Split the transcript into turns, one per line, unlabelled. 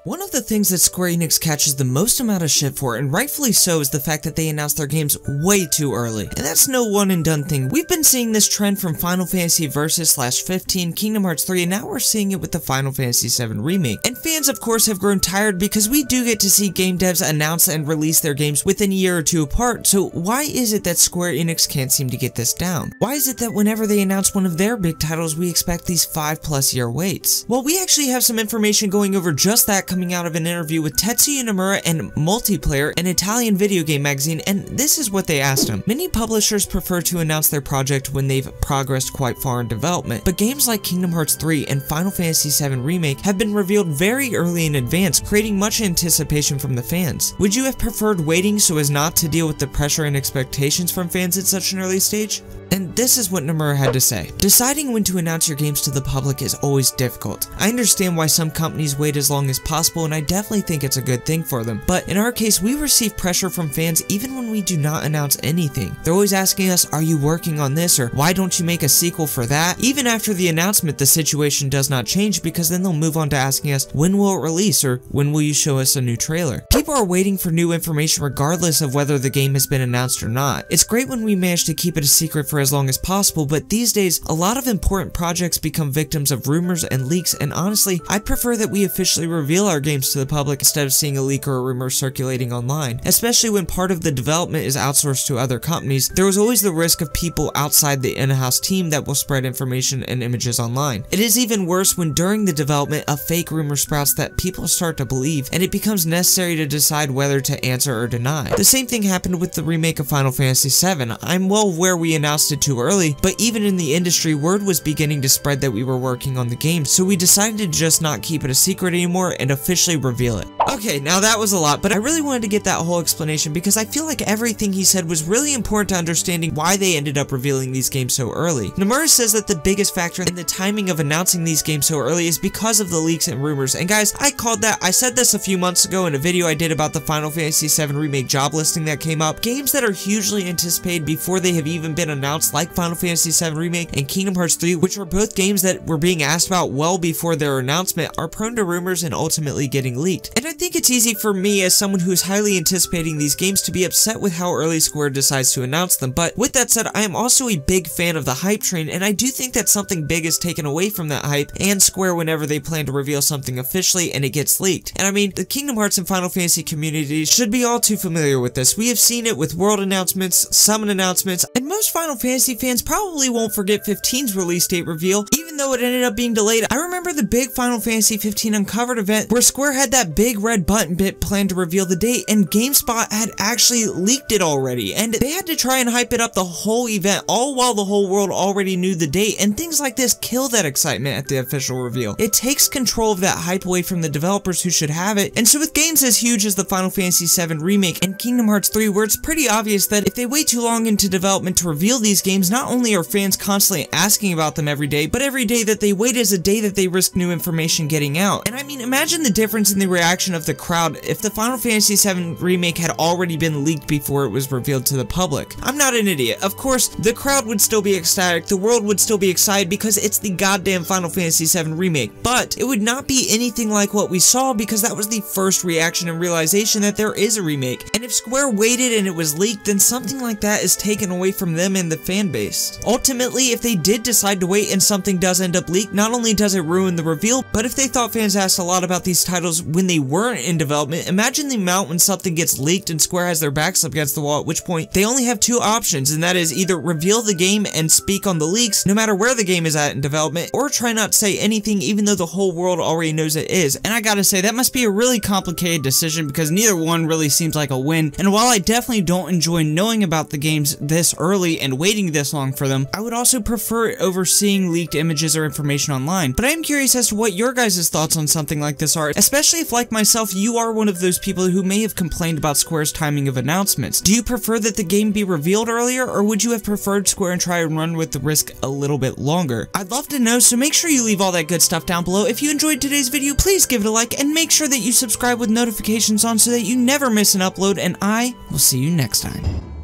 One of the things that Square Enix catches the most amount of shit for, and rightfully so, is the fact that they announced their games way too early. And that's no one and done thing. We've been seeing this trend from Final Fantasy Versus /15, Kingdom Hearts 3, and now we're seeing it with the Final Fantasy VII Remake. And fans of course have grown tired because we do get to see game devs announce and release their games within a year or two apart, so why is it that Square Enix can't seem to get this down? Why is it that whenever they announce one of their big titles we expect these 5+ year waits? Well, we actually have some information going over just that coming out of an interview with Tetsuya Nomura and Multiplayer, an Italian video game magazine, and this is what they asked him. Many publishers prefer to announce their project when they've progressed quite far in development, but games like Kingdom Hearts 3 and Final Fantasy VII Remake have been revealed very early in advance, creating much anticipation from the fans. Would you have preferred waiting so as not to deal with the pressure and expectations from fans at such an early stage? And this is what Nomura had to say. Deciding when to announce your games to the public is always difficult. I understand why some companies wait as long as possible, and I definitely think it's a good thing for them. But in our case, we receive pressure from fans even when we do not announce anything. They're always asking us, are you working on this? Or why don't you make a sequel for that? Even after the announcement, the situation does not change because then they'll move on to asking us, when will it release? Or when will you show us a new trailer? People are waiting for new information regardless of whether the game has been announced or not. It's great when we manage to keep it a secret for as long as possible, but these days, a lot of important projects become victims of rumors and leaks, and honestly, I prefer that we officially reveal our games to the public instead of seeing a leak or a rumor circulating online. Especially when part of the development is outsourced to other companies, there is always the risk of people outside the in-house team that will spread information and images online. It is even worse when during the development, a fake rumor sprouts that people start to believe, and it becomes necessary to decide whether to answer or deny. The same thing happened with the remake of Final Fantasy VII. I'm well aware we announced it too early, but even in the industry, word was beginning to spread that we were working on the game, so we decided to just not keep it a secret anymore and officially reveal it. Okay, now that was a lot, but I really wanted to get that whole explanation because I feel like everything he said was really important to understanding why they ended up revealing these games so early. Nomura says that the biggest factor in the timing of announcing these games so early is because of the leaks and rumors, and guys, I called that. I said this a few months ago in a video I did about the Final Fantasy VII Remake job listing that came up. Games that are hugely anticipated before they have even been announced, like Final Fantasy VII Remake and Kingdom Hearts 3, which were both games that were being asked about well before their announcement, are prone to rumors and ultimately getting leaked. And I think it's easy for me as someone who is highly anticipating these games to be upset with how early Square decides to announce them, but with that said, I am also a big fan of the hype train, and I do think that something big is taken away from that hype and Square whenever they plan to reveal something officially and it gets leaked. And I mean, the Kingdom Hearts and Final Fantasy communities should be all too familiar with this. We have seen it with world announcements, summon announcements, and most Final Fantasy fans probably won't forget 15's release date reveal, even though it ended up being delayed. I remember the big Final Fantasy 15 Uncovered event where Square had that big red button bit planned to reveal the date, and GameSpot had actually leaked it already, and they had to try and hype it up the whole event, all while the whole world already knew the date, and things like this kill that excitement at the official reveal. It takes control of that hype away from the developers who should have it, and so with games as huge as the Final Fantasy VII Remake and Kingdom Hearts 3, where it's pretty obvious that if they wait too long into development to reveal these games, not only are fans constantly asking about them every day, but every day that they wait is a day that they risk new information getting out. And I mean, imagine the difference in the reaction of the crowd if the Final Fantasy VII Remake had already been leaked before it was revealed to the public. I'm not an idiot. Of course, the crowd would still be ecstatic, the world would still be excited because it's the goddamn Final Fantasy VII Remake, but it would not be anything like what we saw because that was the first reaction and realization that there is a remake. And if Square waited and it was leaked, then something like that is taken away from them and the fan base. Ultimately, if they did decide to wait and something does end up leaked, not only does it ruin the reveal, but if they thought fans asked a lot about these titles when they weren't in development, imagine the amount when something gets leaked and Square has their backs up against the wall, at which point they only have two options, and that is either reveal the game and speak on the leaks, no matter where the game is at in development, or try not to say anything even though the whole world already knows it is. And I gotta say, that must be a really complicated decision because neither one really seems like a win, and while I definitely don't enjoy knowing about the games this early and waiting this long for them, I would also prefer it over seeing leaked images or information online. But I am curious as to what your guys' thoughts on something like this are, especially if, like myself, you are one of those people who may have complained about Square's timing of announcements. Do you prefer that the game be revealed earlier, or would you have preferred Square and try and run with the risk a little bit longer? I'd love to know, so make sure you leave all that good stuff down below. If you enjoyed today's video, please give it a like, and make sure that you subscribe with notifications on so that you never miss an upload, and I will see you next time.